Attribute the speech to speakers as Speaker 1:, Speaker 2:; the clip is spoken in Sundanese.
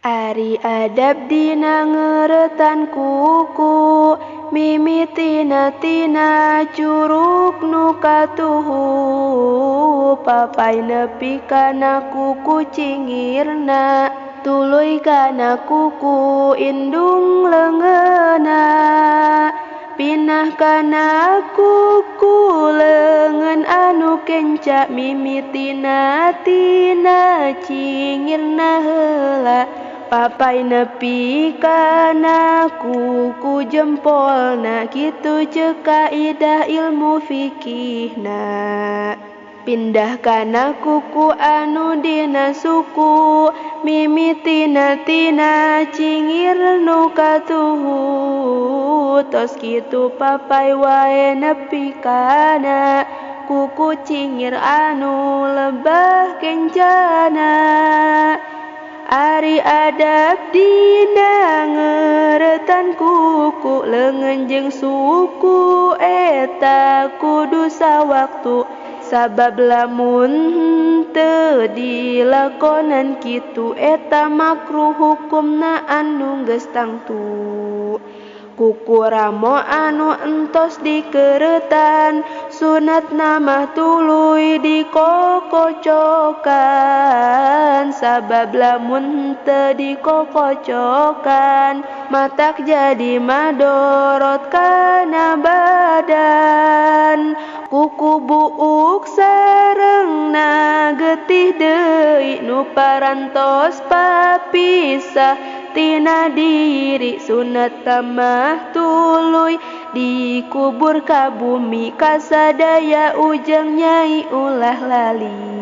Speaker 1: Ari adab dina ngeuretan kuku, mimitina curug nu katuhu, papai nepi kana kuku cingirna, tuluy kana kuku indung leungeunna, pinah kana kuku leungeun anu kenca, mimitina tina cingirna heula, papai nepi kana kuku jempolna, kitu ceuk kaidah ilmu fikihna. Pindah kana kuku anu dina suku, mimitina tina cingir nu katuhu, tos kitu papai wae nepi kana kuku cingir anu lebah kencana. Ari adab dina ngeuretan kuku, leungeun jeung suku eta kudu sawaktu, sabab lamun teu dilakonan kitu eta makruh hukumna anu geus tangtu. Kuku ramo anu entos dikeuretan, sunatna mah tuluy dikokocokan, sabab lamun teu dikokocokan matak jadi madorot kana badan. Kuku buuk sareungna getih deui nu parantos papisah tina diri, sunat mah tuluy dikubur ka bumi, kasadaya ujang nyai ulah lali.